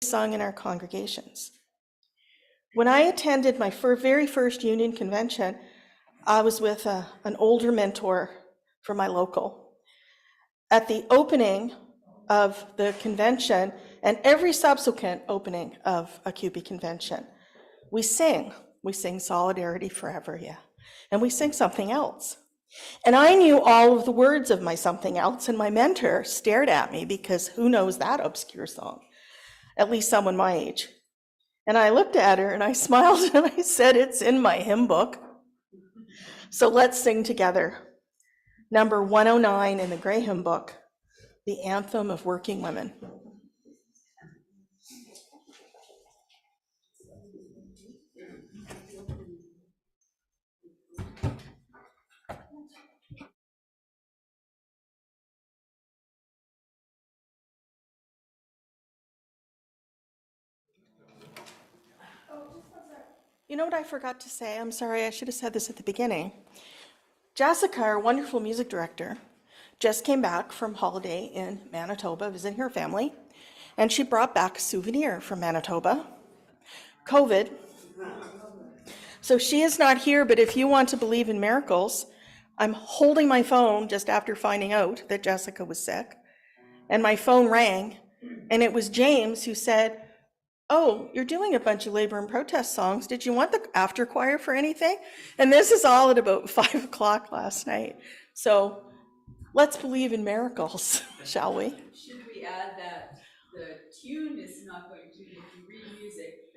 sung in our congregations. When I attended my very first union convention, I was with an older mentor from my local. At the opening of the convention and every subsequent opening of a CUPE convention, we sing Solidarity Forever, yeah, and we sing something else. And I knew all of the words of my something else, and my mentor stared at me because who knows that obscure song, at least someone my age. And I looked at her and I smiled and I said, it's in my hymn book. So let's sing together. Number 109 in the Gray Hymn Book, the Anthem of Working Women. You know what I forgot to say? I'm sorry, I should have said this at the beginning. Jessica, our wonderful music director, just came back from holiday in Manitoba, visiting her family, and she brought back a souvenir from Manitoba, COVID. So she is not here, but if you want to believe in miracles, I'm holding my phone just after finding out that Jessica was sick, and my phone rang, and it was James who said, oh, you're doing a bunch of labor and protest songs. Did you want the after choir for anything? And this is all at about 5 o'clock last night. So let's believe in miracles, shall we? Should we add that the tune is not going to, if you read music,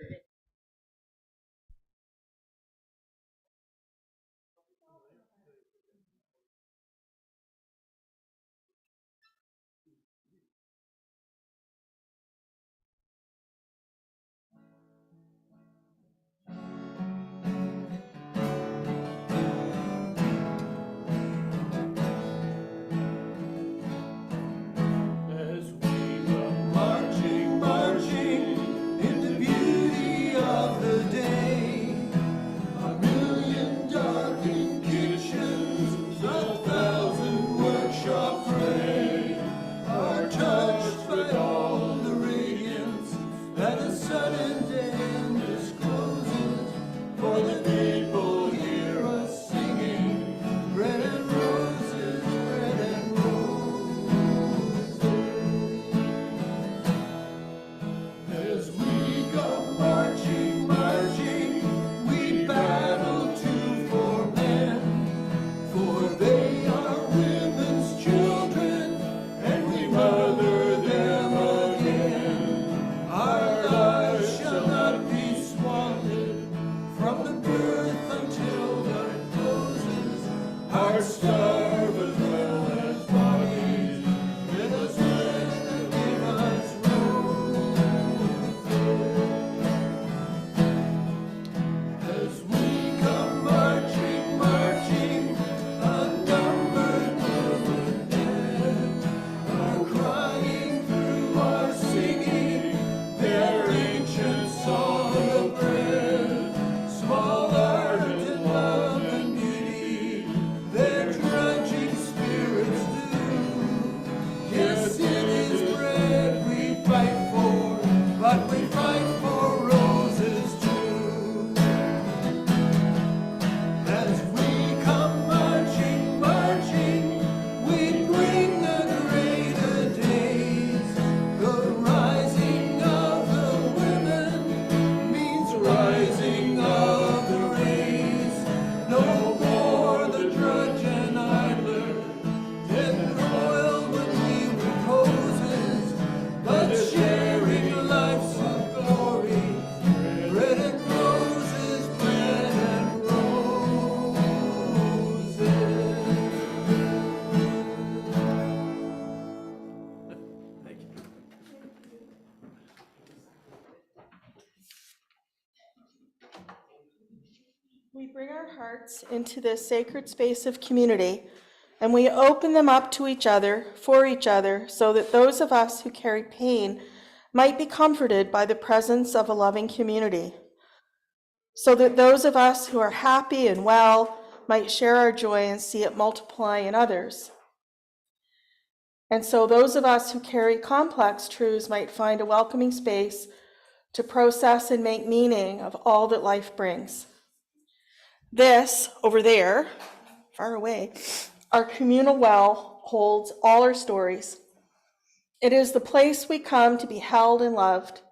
We bring our hearts into this sacred space of community, and we open them up to each other, for each other, so that those of us who carry pain might be comforted by the presence of a loving community, so that those of us who are happy and well might share our joy and see it multiply in others. And so those of us who carry complex truths might find a welcoming space to process and make meaning of all that life brings. This, over there, far away, our communal well holds all our stories. It is the place we come to be held and loved.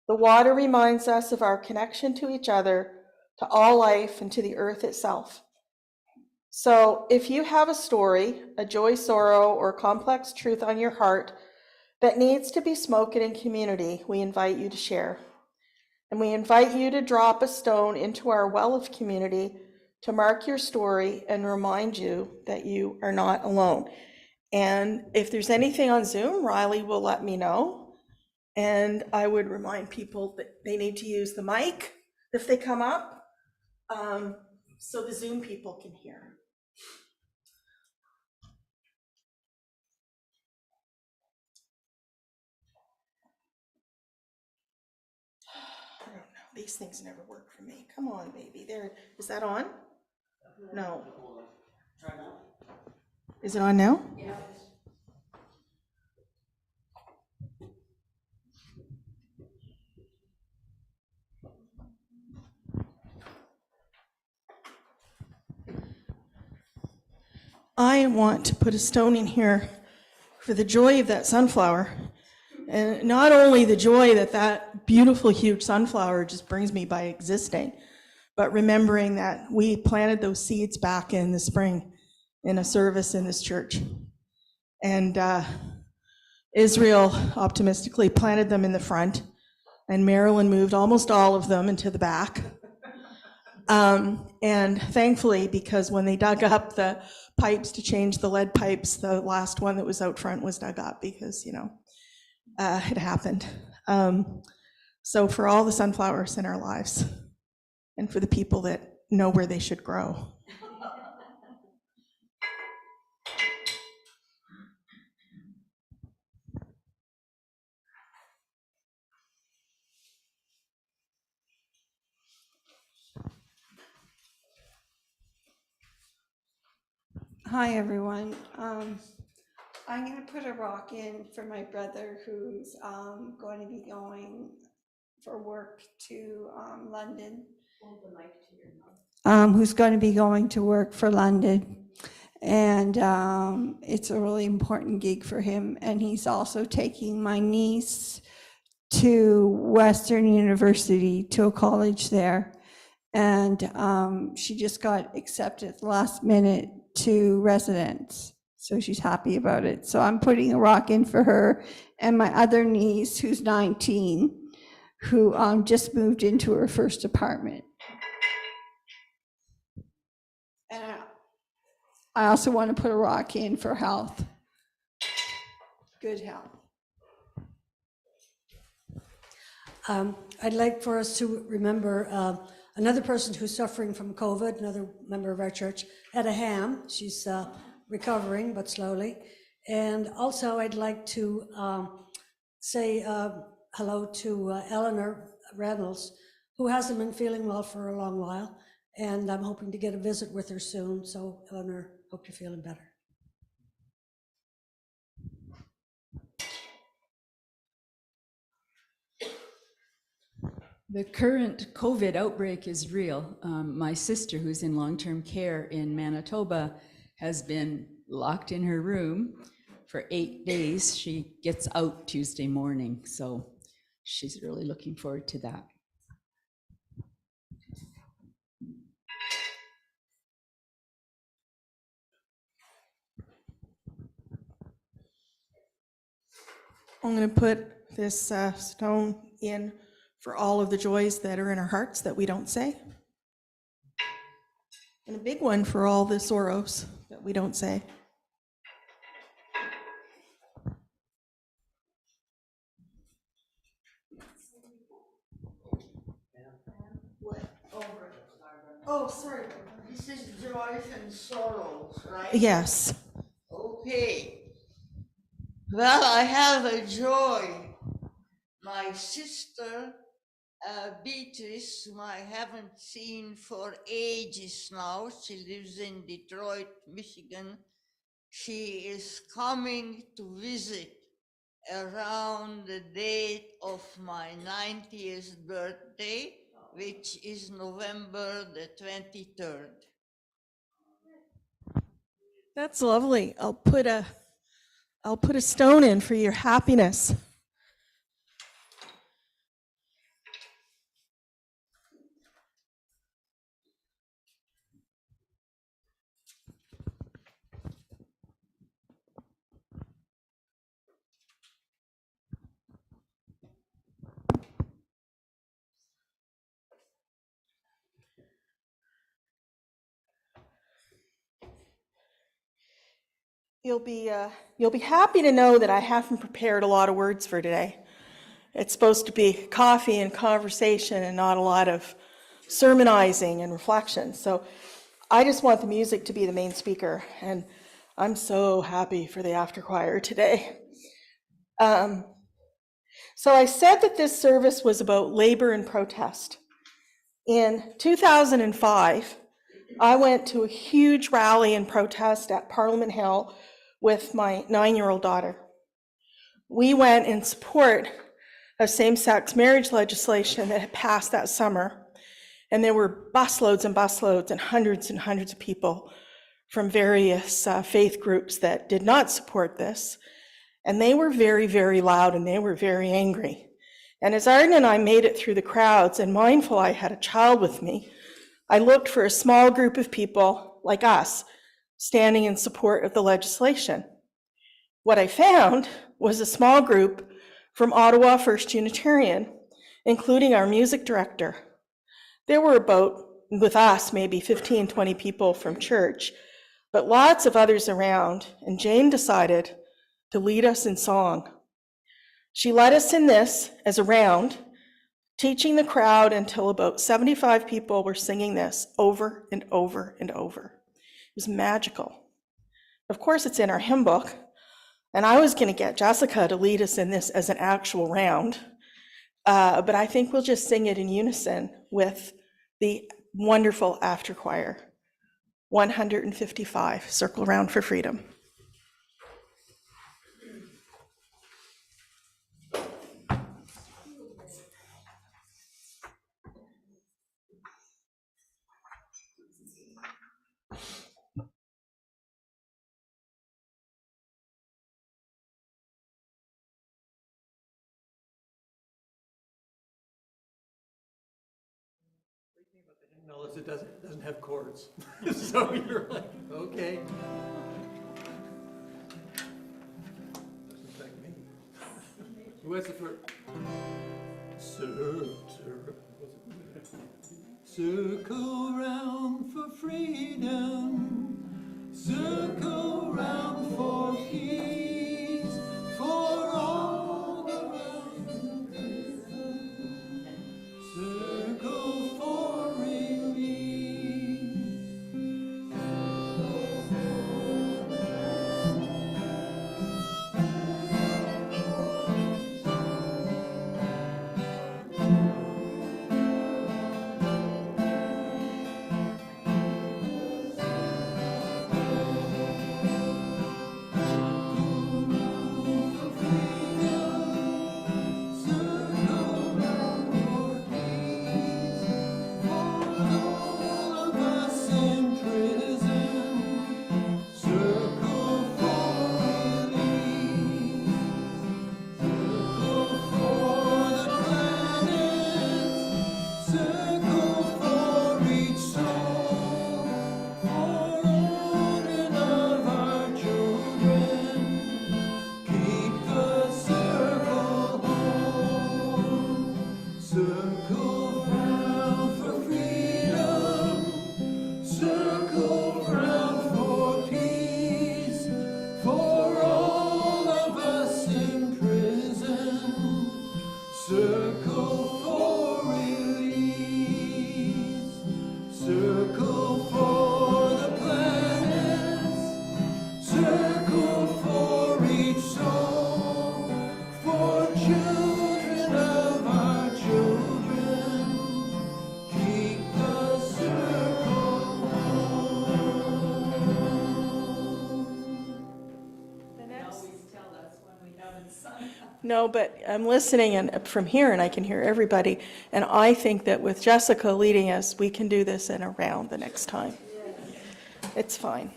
The water reminds us of our connection to each other, to all life, and to the earth itself. So if you have a story, a joy, sorrow, or complex truth on your heart that needs to be spoken in community, we invite you to share. And we invite you to drop a stone into our well of community to mark your story and remind you that you are not alone. And if there's anything on Zoom, Riley will let me know. And I would remind people that they need to use the mic if they come up, so the Zoom people can hear. I don't know, these things never work for me. Come on, baby. There, is that on? No. Is it on now? Yeah. I want to put a stone in here for the joy of that sunflower. And not only the joy that that beautiful, huge sunflower just brings me by existing, but remembering that we planted those seeds back in the spring in a service in this church. And Israel optimistically planted them in the front, and Marilyn moved almost all of them into the back. And thankfully, because when they dug up the pipes to change the lead pipes, the last one that was out front was dug up because, it happened. So for all the sunflowers in our lives, and for the people that know where they should grow. Hi, everyone. I'm going to put a rock in for my brother who's going to be going for work to London. Hold the mic to your mouth. Who's going to be going to work for London. And it's a really important gig for him. And he's also taking my niece to Western University, to a college there. And she just got accepted at the last minute to residence. So she's happy about it. So I'm putting a rock in for her and my other niece, who's 19, who just moved into her first apartment. And I also want to put a rock in for health, good health. I'd like for us to remember another person who's suffering from COVID, another member of our church, Etta Ham. She's recovering, but slowly. And also I'd like to say hello to Eleanor Reynolds, who hasn't been feeling well for a long while. And I'm hoping to get a visit with her soon. So Eleanor, hope you're feeling better. The current COVID outbreak is real. My sister, who's in long-term care in Manitoba, has been locked in her room for 8 days. She gets out Tuesday morning, so she's really looking forward to that. I'm going to put this stone in for all of the joys that are in our hearts that we don't say. And a big one for all the sorrows that we don't say. What? Oh, sorry. This is joys and sorrows, right? Yes. Okay. Well, I have a joy. My sister, Beatrice, whom I haven't seen for ages now, she lives in Detroit, Michigan. She is coming to visit, around the date of my 90th birthday, which is November the 23rd. That's lovely. I'll put a stone in for your happiness. You'll be happy to know that I haven't prepared a lot of words for today. It's supposed to be coffee and conversation and not a lot of sermonizing and reflection. So I just want the music to be the main speaker, and I'm so happy for the after choir today. So I said that this service was about labor and protest. In 2005, I went to a huge rally and protest at Parliament Hill with my 9-year-old daughter. We went in support of same-sex marriage legislation that had passed that summer, and there were busloads and hundreds of people from various faith groups that did not support this, and they were very, very loud and they were very angry. And as Arden and I made it through the crowds, and mindful I had a child with me, I looked for a small group of people like us standing in support of the legislation. What I found was a small group from Ottawa First Unitarian, including our music director. There were about, with us, maybe 15, 20 people from church, but lots of others around, and Jane decided to lead us in song. She led us in this as a round, teaching the crowd until about 75 people were singing this over and over and over. It was magical. Of course, it's in our hymn book, and I was going to get Jessica to lead us in this as an actual round, but I think we'll just sing it in unison with the wonderful after choir. 155, Circle Round for Freedom. Unless it doesn't have chords. So you're like, okay. Doesn't affect me. Who has the first? Circle round for freedom, circle round for peace, for all around. Circle for relief. No, but I'm listening and from here and I can hear everybody. And I think that with Jessica leading us, we can do this in a round the next time. It's fine.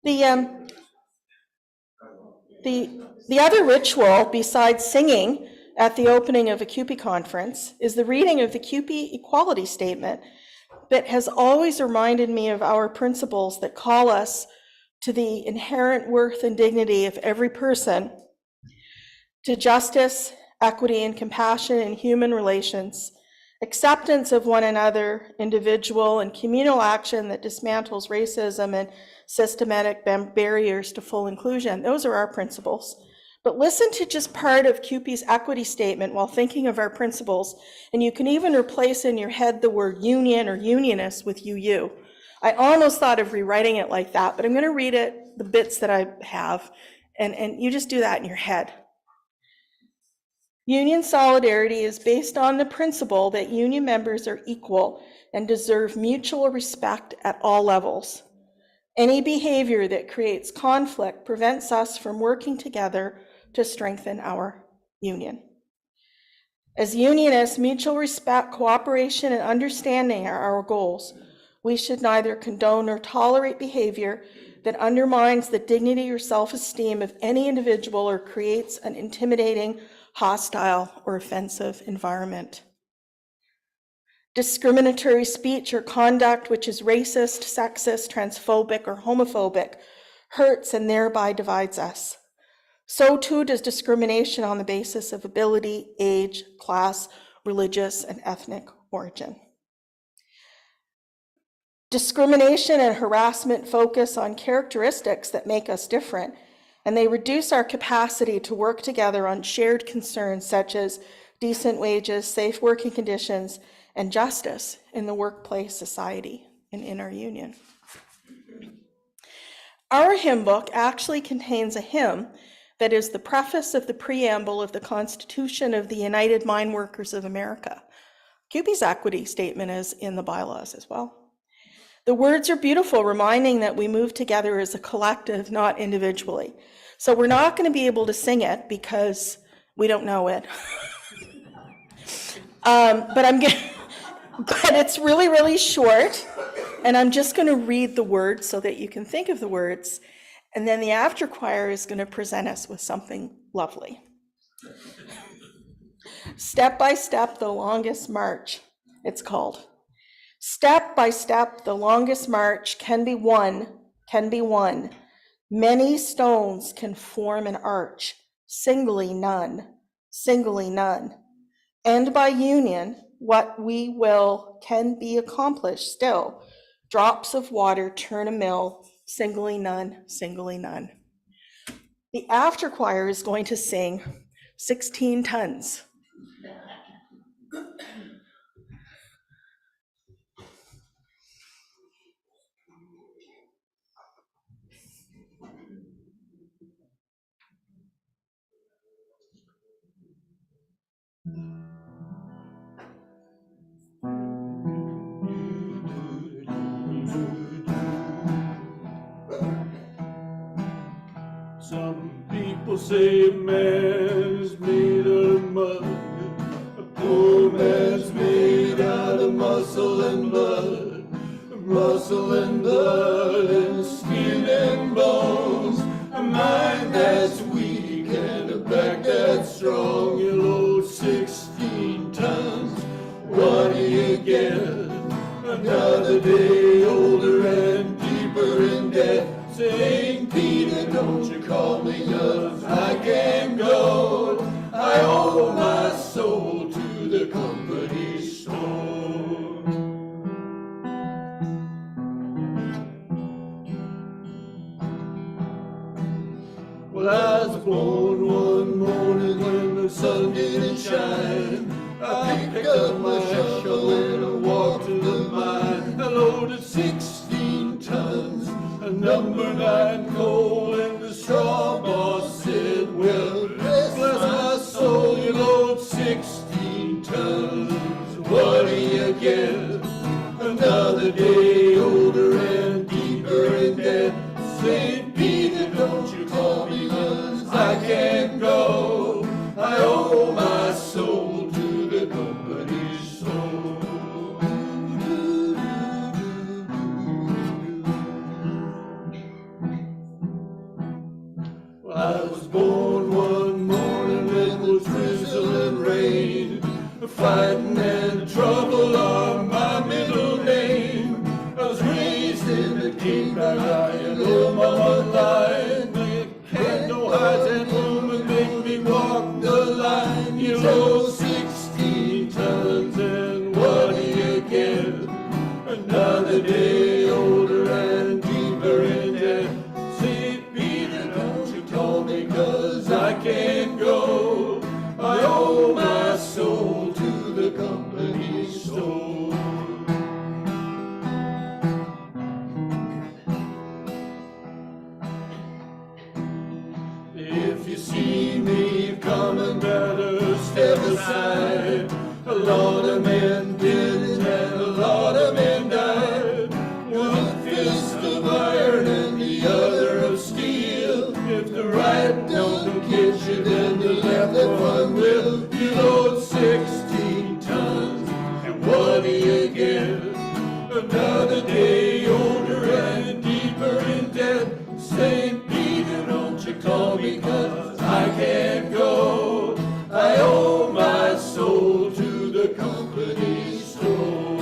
The other ritual besides singing at the opening of a CUPE conference is the reading of the CUPE Equality Statement that has always reminded me of our principles that call us to the inherent worth and dignity of every person, to justice, equity, and compassion in human relations, acceptance of one another, individual and communal action that dismantles racism and systematic barriers to full inclusion. Those are our principles. But listen to just part of CUPE's equity statement while thinking of our principles, and you can even replace in your head the word union or unionist with UU. I almost thought of rewriting it like that, but I'm going to read it, the bits that I have, and you just do that in your head. Union solidarity is based on the principle that union members are equal and deserve mutual respect at all levels. Any behavior that creates conflict prevents us from working together to strengthen our union. As unionists, mutual respect, cooperation, and understanding are our goals. We should neither condone nor tolerate behavior that undermines the dignity or self-esteem of any individual or creates an intimidating, hostile, or offensive environment. Discriminatory speech or conduct which is racist, sexist, transphobic, or homophobic hurts and thereby divides us. So too does discrimination on the basis of ability, age, class, religious, and ethnic origin. Discrimination and harassment focus on characteristics that make us different, and they reduce our capacity to work together on shared concerns such as decent wages, safe working conditions, and justice in the workplace, society, and in our union. Our hymn book actually contains a hymn that is the preface of the preamble of the Constitution of the United Mine Workers of America. CUPE's equity statement is in the bylaws as well. The words are beautiful, reminding that we move together as a collective, not individually. So we're not going to be able to sing it because we don't know it. But it's really, really short, and I'm just going to read the words so that you can think of the words, and then the after choir is going to present us with something lovely. Step by step, the longest march, it's called. Step by step, the longest march can be won. Many stones can form an arch, singly none. And by union, what we will can be accomplished still. Drops of water turn a mill, singly none. The after choir is going to sing 16 tons. Some people say a man's made out of mud, a poor man's made out of muscle and blood, and skin and bones, a mind that's weak and a back that's strong. You load 16 tons, what do you get? Another day older and deeper in debt. St. Peter, don't you call me, 'cause I can't go. I owe my soul to the company store. Well, I was born one morning when the sun didn't shine. I picked up my shovel and I walked to the mine. I loaded 16 tons, a number 9 coal, and the straw boss said, well, bless my soul, you load 16 tons. What do you get? Another day older and deeper in debt. St. Peter, don't you call me, 'cause I can't Fighting and trouble are my middle name. I was raised in the king by an old mama line. They had no hides and women make me walk the line. You know, 16 tons and what do you get? Another day older and deeper in debt. St. Peter, don't you call me 'cause I can't go. I owe my soul to the company store. If you see me coming, better step aside. A lot of men did and a lot of men died. One fist of iron and the other of steel. If the right don't get you, then the left one will. You load 16 tons, and what do you get? Another day older and deeper in debt. St. Peter, don't you call me 'cause I can't go. I owe my soul to the company store.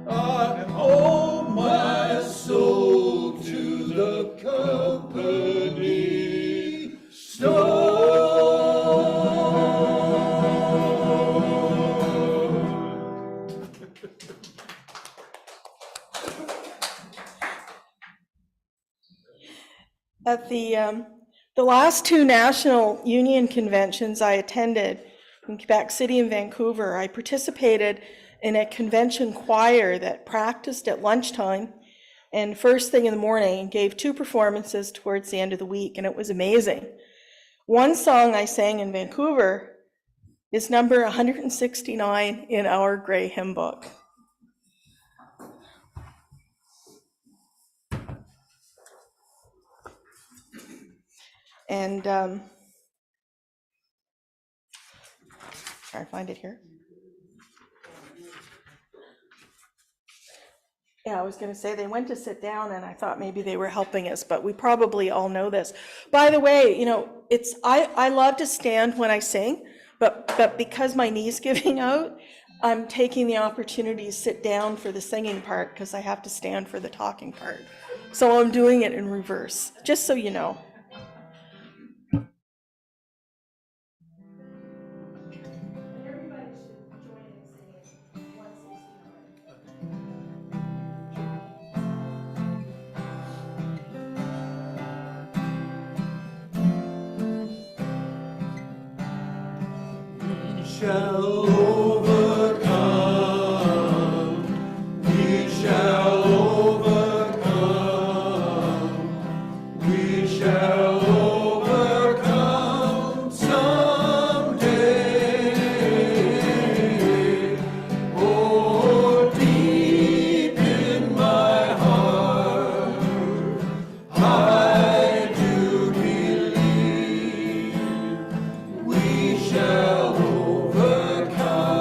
I owe my soul to the company store. At the last two national union conventions I attended in Quebec City and Vancouver, I participated in a convention choir that practiced at lunchtime and first thing in the morning and gave two performances towards the end of the week, and it was amazing. One song I sang in Vancouver is number 169 in our Grey Hymn Book. And try to find it here. Yeah, I was going to say they went to sit down and I thought maybe they were helping us, but we probably all know this. By the way, you know, I love to stand when I sing, but because my knee's giving out, I'm taking the opportunity to sit down for the singing part because I have to stand for the talking part. So I'm doing it in reverse, just so you know. Everybody should join in singing 169. We shall overcome. We shall overcome. We shall overcome someday. Oh, deep in my heart, I do believe we shall overcome.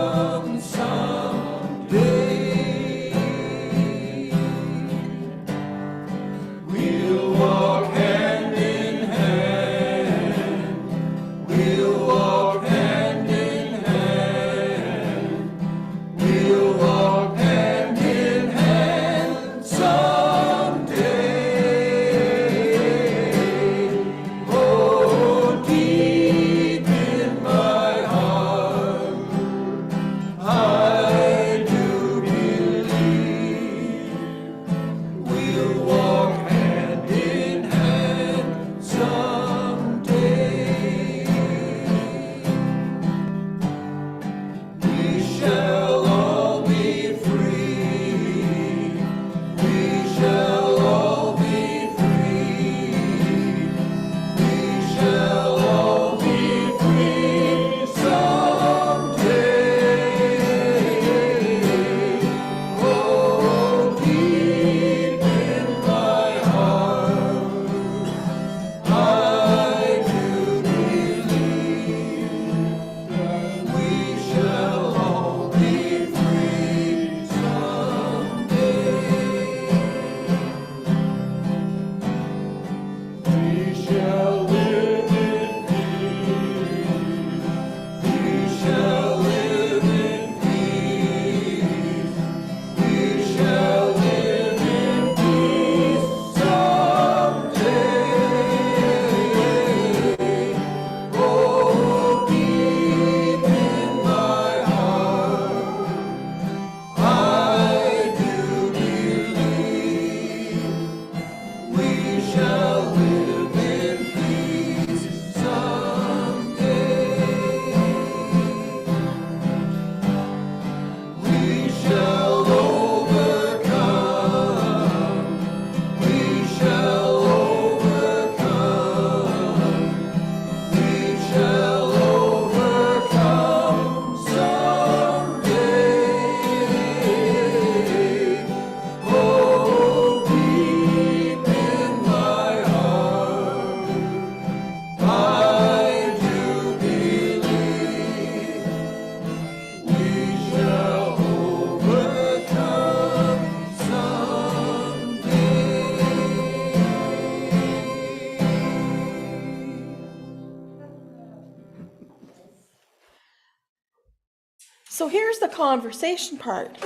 So here's the conversation part.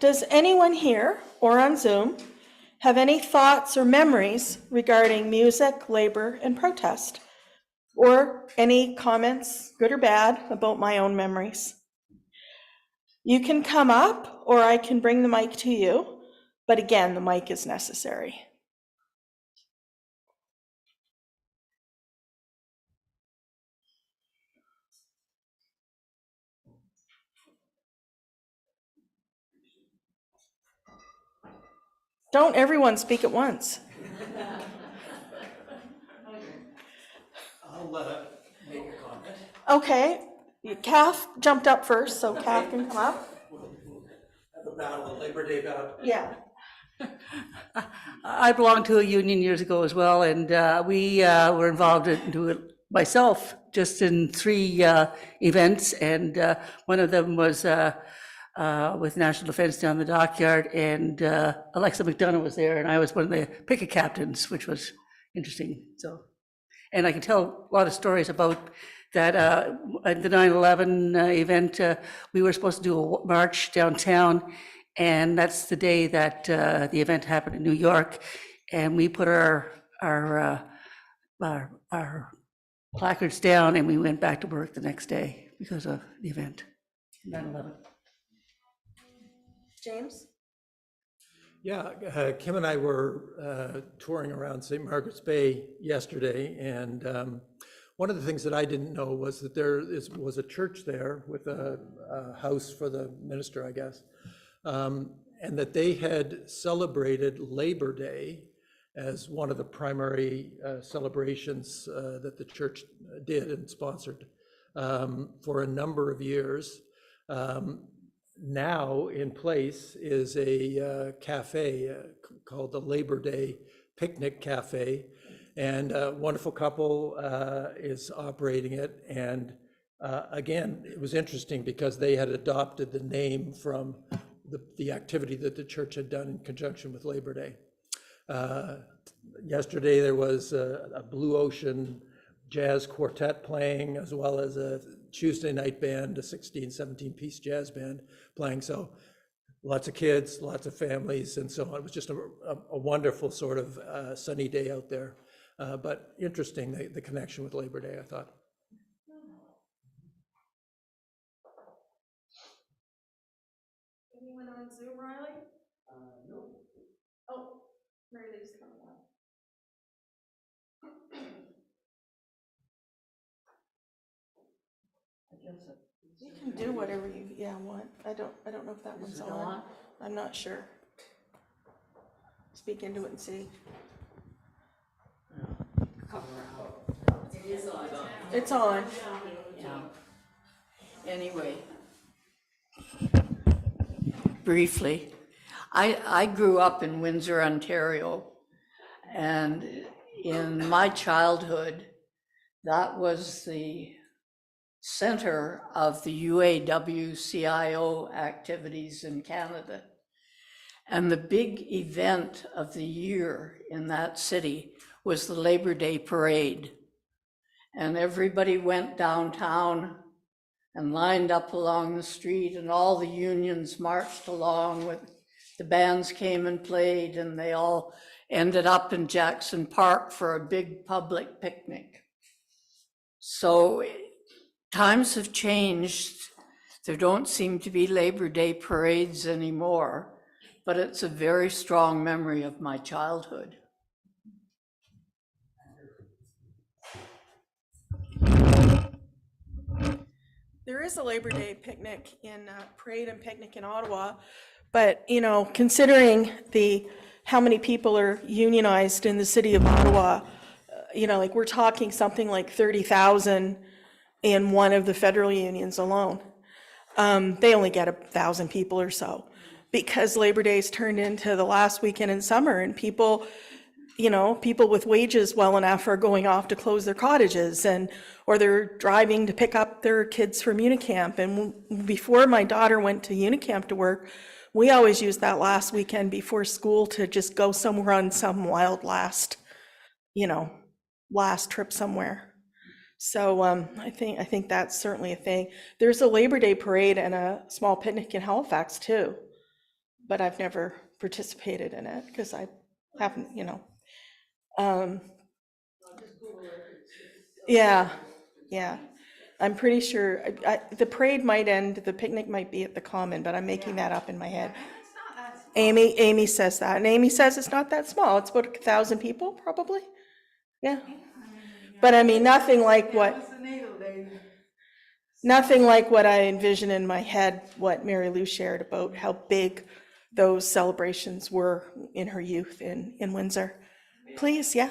Does anyone here or on Zoom have any thoughts or memories regarding music, labor, and protest? Or any comments, good or bad, about my own memories? You can come up, or I can bring the mic to you, but again, the mic is necessary. Don't everyone speak at once. I'll make a comment. Okay, Kath jumped up first, so Kath can come up. We'll have a battle, a Labor Day battle. Yeah. I belonged to a union years ago as well, and we were involved into it myself, just in 3 events, and one of them was with National Defense down the dockyard, and Alexa McDonough was there, and I was one of the picket captains, which was interesting. So, and I can tell a lot of stories about that. At the 9/11 event, we were supposed to do a march downtown, and that's the day that the event happened in New York, and we put our placards down, and we went back to work the next day because of the event, 9/11. James? Yeah, Kim and I were touring around St. Margaret's Bay yesterday, and one of the things that I didn't know was that there was a church there with a house for the minister, I guess, and that they had celebrated Labor Day as one of the primary celebrations that the church did and sponsored for a number of years. Now in place is a cafe called the Labor Day Picnic Cafe, and a wonderful couple is operating it. And again, it was interesting because they had adopted the name from the activity that the church had done in conjunction with Labor Day. Yesterday there was a Blue Ocean jazz quartet playing, as well as a Tuesday night band, a 16, 17-piece jazz band playing. So lots of kids, lots of families, and so on. It was just a wonderful sort of sunny day out there. But interesting, the connection with Labor Day, I thought. Anyone on Zoom, Riley? No. Oh, Mary Lee's coming up. You can do whatever you want. I don't know if that one's on. I'm not sure. Speak into it and see. It's on. Anyway, briefly, I grew up in Windsor, Ontario, and in my childhood, that was the center of the UAW-CIO activities in Canada. And the big event of the year in that city was the Labor Day Parade. And everybody went downtown and lined up along the street, and all the unions marched along with the bands came and played, and they all ended up in Jackson Park for a big public picnic. So times have changed. There don't seem to be Labor Day parades anymore, but it's a very strong memory of my childhood. There is a Labor Day picnic parade and picnic in Ottawa, but considering how many people are unionized in the city of Ottawa, like we're talking something like 30,000 in one of the federal unions alone. They only get 1,000 people or so, because Labor Day's turned into the last weekend in summer, and people with wages well enough are going off to close their cottages, or they're driving to pick up their kids from Unicamp. And before my daughter went to Unicamp to work, we always used that last weekend before school to just go somewhere on some wild last trip somewhere. So I think that's certainly a thing. There's a Labor Day parade and a small picnic in Halifax too, but I've never participated in it because I haven't, yeah, yeah. I'm pretty sure the parade might end, the picnic might be at the Common, but I'm making that up in my head. Amy says that, and Amy says it's not that small. It's about 1,000 people, probably. Yeah. But I mean, nothing like what I envision in my head, what Mary Lou shared about how big those celebrations were in her youth in Windsor. Please, yeah.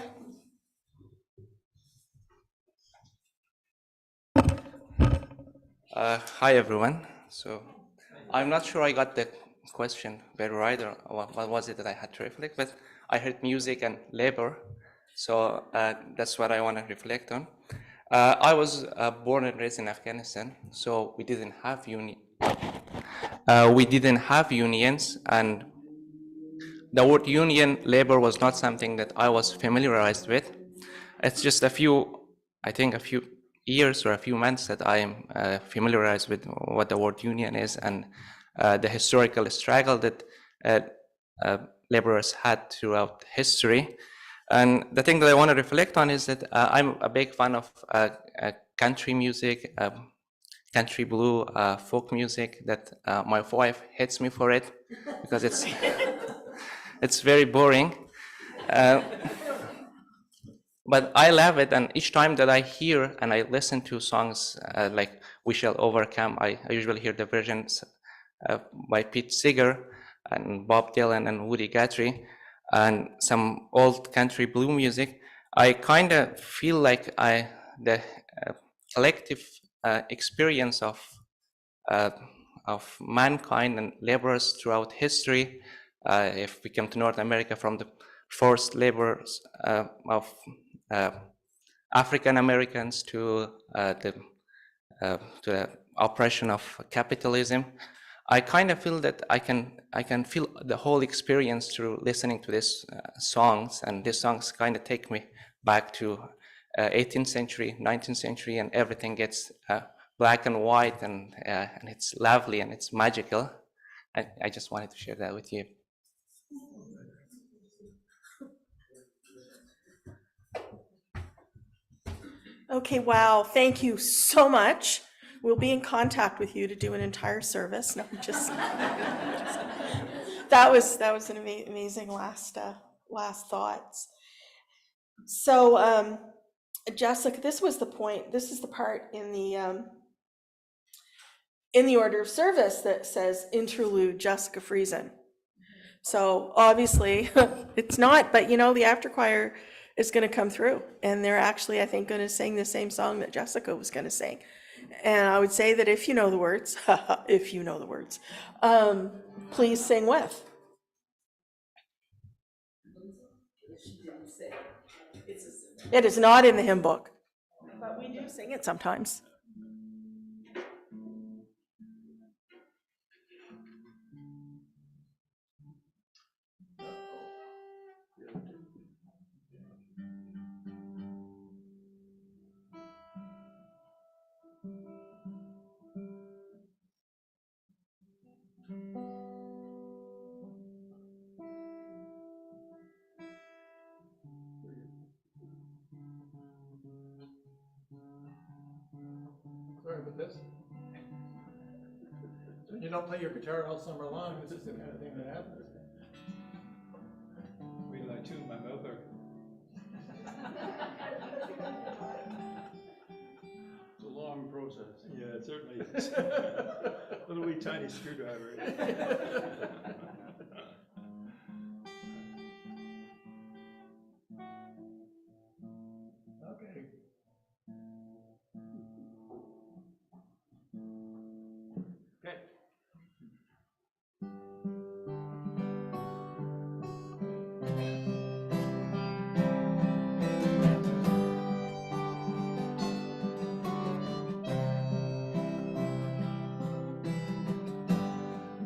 Hi everyone. So I'm not sure I got the question very right, or what was it that I had to reflect, but I heard music and labor, so that's what I want to reflect on. I was born and raised in Afghanistan, so we didn't have unions, and the word union labor was not something that I was familiarized with. It's just a few years or a few months that I am familiarized with what the word union is and the historical struggle that laborers had throughout history. And the thing that I want to reflect on is that I'm a big fan of country music, country blue, folk music, that my wife hates me for it because it's very boring. But I love it, and each time that I hear and I listen to songs like We Shall Overcome, I usually hear the versions by Pete Seeger and Bob Dylan and Woody Guthrie and some old country blue music. I kind of feel like the collective experience of mankind and laborers throughout history, if we come to North America, from the forced laborers of African Americans to the oppression of capitalism, I kind of feel that I can feel the whole experience through listening to these songs, and these songs kind of take me back to 18th century, 19th century, and everything gets black and white, and it's lovely and it's magical. I just wanted to share that with you. Okay, wow, thank you so much. We'll be in contact with you to do an entire service. No, just that was an amazing last thoughts. So, Jessica, this was the point. This is the part in the order of service that says interlude Jessica Friesen. So obviously it's not, but the after choir is going to come through, and they're actually, I think, going to sing the same song that Jessica was going to sing. And I would say that if you know the words, if you know the words, please sing with. It is not in the hymn book, but we do sing it sometimes. Sorry about this. So when you don't play your guitar all summer long, this is the kind of thing that happens. Wait till I tune my mother. It's a long process. Yeah, it certainly is. Little wee tiny screwdriver. Okay. Okay.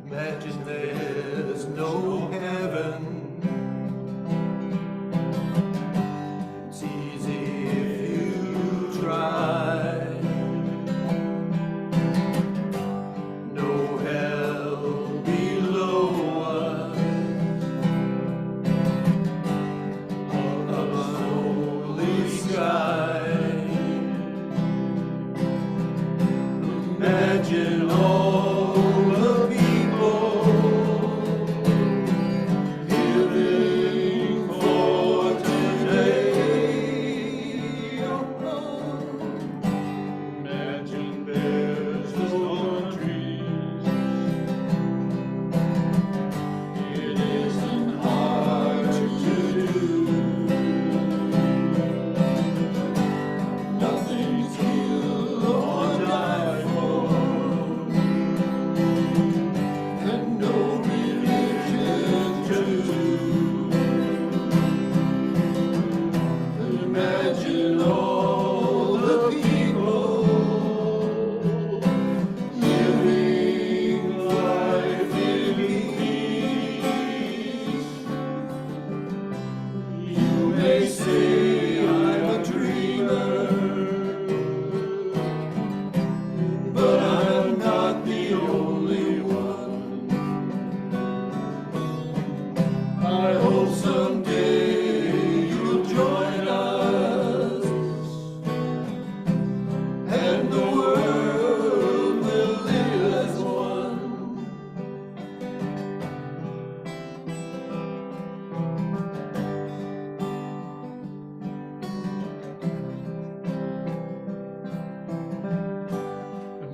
Imagine there's no heaven. It's easy if you try. Imagine all the people living for today. Imagine there's no trees. It isn't hard to do. Nothing to kill or die for, and no religion to do. Imagine all the people living life in peace. You may say I'm a dreamer, but I'm not the only one. I hope someday you'll join us, and the world will live as one.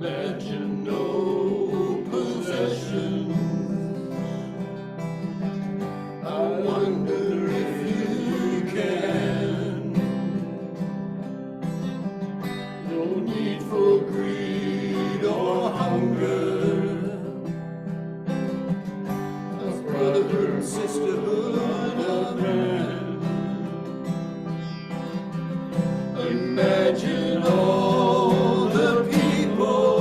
Imagine no possessions. I wonder if you can. No need for greed or hunger. A brotherhood and sisterhood of man. Imagine all the people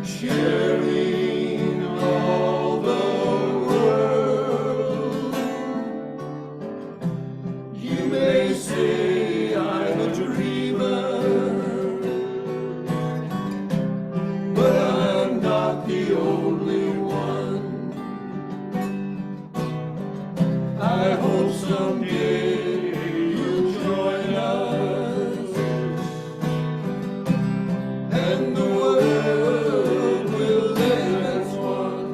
sharing all the world. You may say I'm a dreamer, but I'm not the only one. I hope someday you'll join us, and the world will live as one.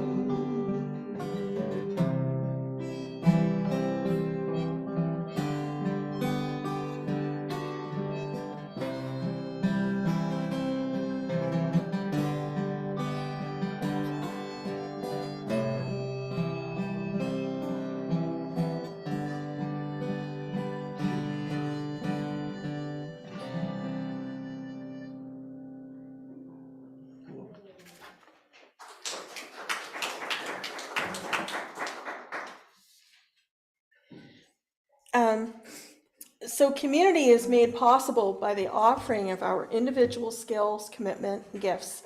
So community is made possible by the offering of our individual skills, commitment, and gifts.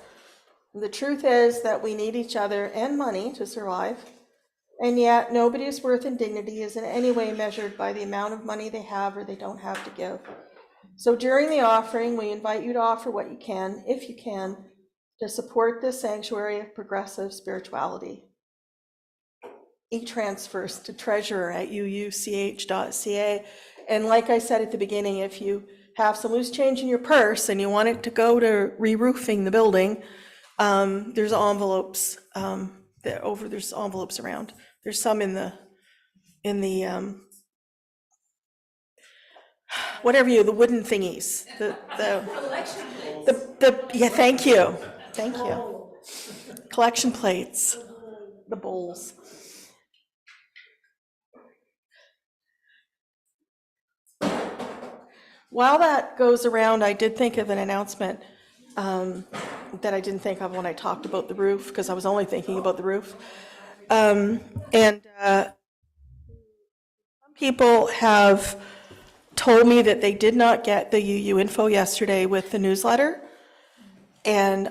The truth is that we need each other and money to survive, and yet nobody's worth and dignity is in any way measured by the amount of money they have or they don't have to give. So during the offering, we invite you to offer what you can, if you can, to support this sanctuary of progressive spirituality. E-transfers to treasurer@uuch.ca. And like I said at the beginning, if you have some loose change in your purse and you want it to go to re-roofing the building, there's envelopes there's envelopes around. There's some in the whatever the wooden thingies. Yeah, thank you. Collection plates, the bowls. While that goes around, I did think of an announcement that I didn't think of when I talked about the roof, because I was only thinking about the roof. Some people have told me that they did not get the UU info yesterday with the newsletter. And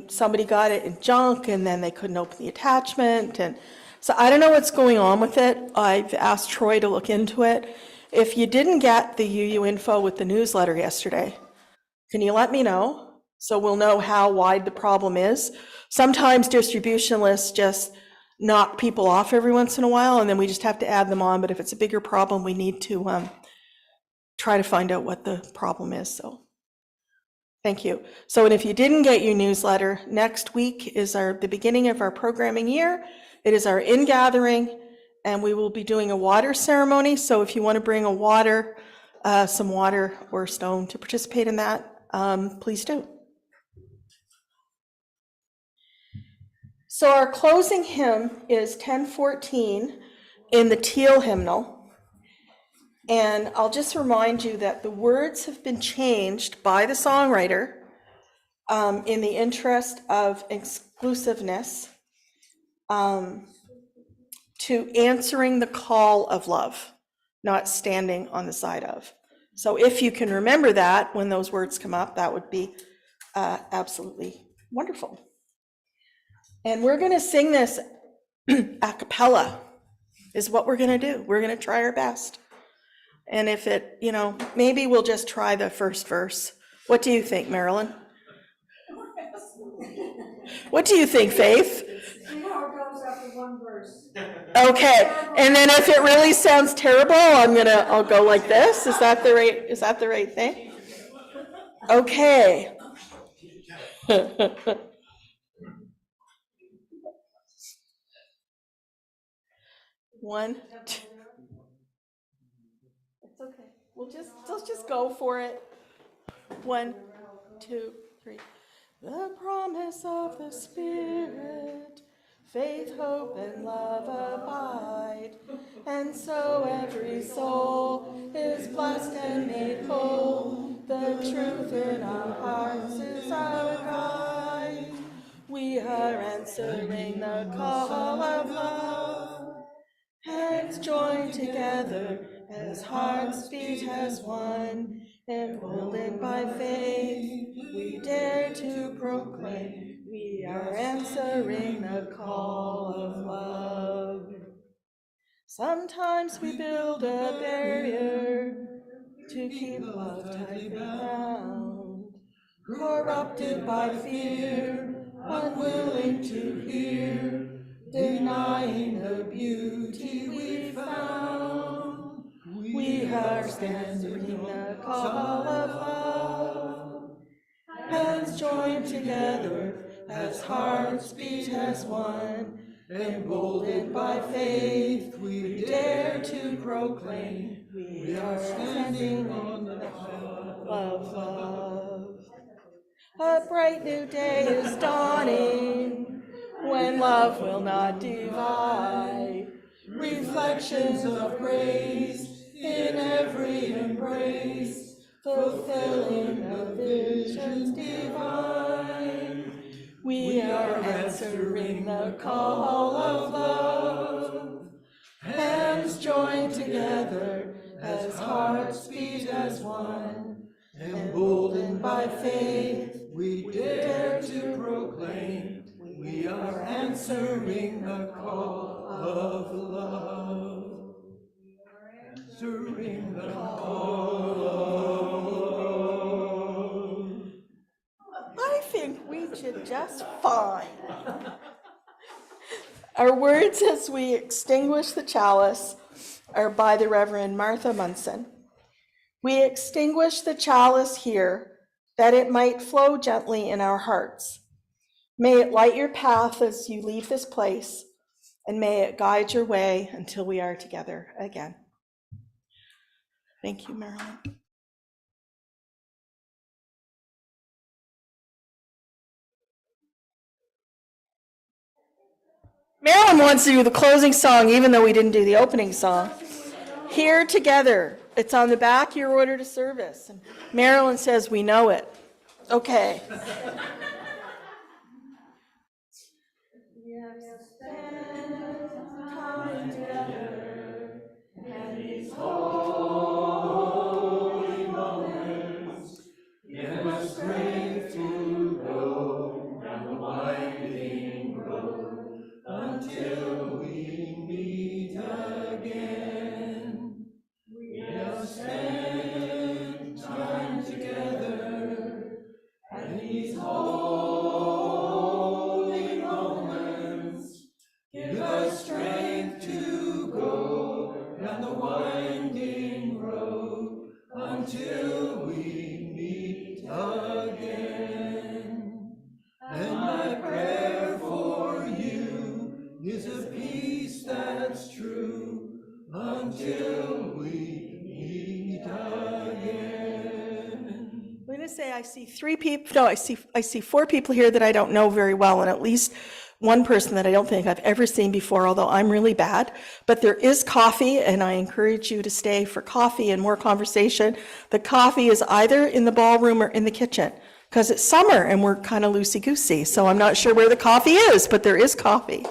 somebody got it in junk, and then they couldn't open the attachment. And so I don't know what's going on with it. I've asked Troy to look into it. If you didn't get the UU info with the newsletter yesterday, can you let me know? So we'll know how wide the problem is. Sometimes distribution lists just knock people off every once in a while, and then we just have to add them on. But if it's a bigger problem, we need to try to find out what the problem is. So Thank you. So, and if you didn't get your newsletter, next week is the beginning of our programming year. It is our in-gathering, and we will be doing a water ceremony. So if you want to bring a water, some water or stone to participate in that, please do. So our closing hymn is 1014 in the Teal hymnal. And I'll just remind you that the words have been changed by the songwriter in the interest of exclusiveness to answering the call of love, not standing on the side of. So if you can remember that when those words come up, that would be absolutely wonderful. And we're going to sing this a cappella is what we're going to do. We're going to try our best. And if it, maybe we'll just try the first verse. What do you think, Marilyn? What do you think, Faith? See how it goes after one verse. Okay, and then if it really sounds terrible, I'll go like this. Is that the right thing? Okay. One, two. It's okay. Let's just go for it. 1, 2, 3. The promise of the Spirit, faith, hope, and love abide, and so every soul is blessed and made whole. The truth in our hearts is our guide. We are answering the call of love. Hands joined together as hearts beat as one, emboldened by faith, we dare to proclaim we are answering the call of love. Sometimes we build a barrier to keep love tightly bound, corrupted by fear, unwilling to hear, denying the beauty we found. We are answering the call of love. Hands joined together as hearts beat as one, emboldened by faith, we dare to proclaim we are standing on the call of love. A bright new day is dawning when love will not divide. Reflections of grace in every embrace, fulfilling the visions divine. We are answering the call of love. Hands joined together as hearts beat as one, emboldened by faith, we dare to proclaim we are answering the call of love. Answering the call of love. I think we did just fine. Our words as we extinguish the chalice are by the Reverend Martha Munson. We extinguish the chalice here that it might flow gently in our hearts. May it light your path as you leave this place, and may it guide your way until we are together again. Thank you, Marilyn. Marilyn wants to do the closing song, even though we didn't do the opening song. Here together. It's on the back, your order to service. And Marilyn says, we know it. Okay. We have spent time together, and these holy moments give us strength to go down the winding road until we meet again. We have spent time together, and these holy moments give us strength to go down the winding road until we meet again. to say I see I see four people here that I don't know very well, and at least one person that I don't think I've ever seen before, although I'm really bad. But there is coffee, and I encourage you to stay for coffee and more conversation. The coffee is either in the ballroom or in the kitchen, because it's summer and we're kind of loosey-goosey. So I'm not sure where the coffee is, but there is coffee.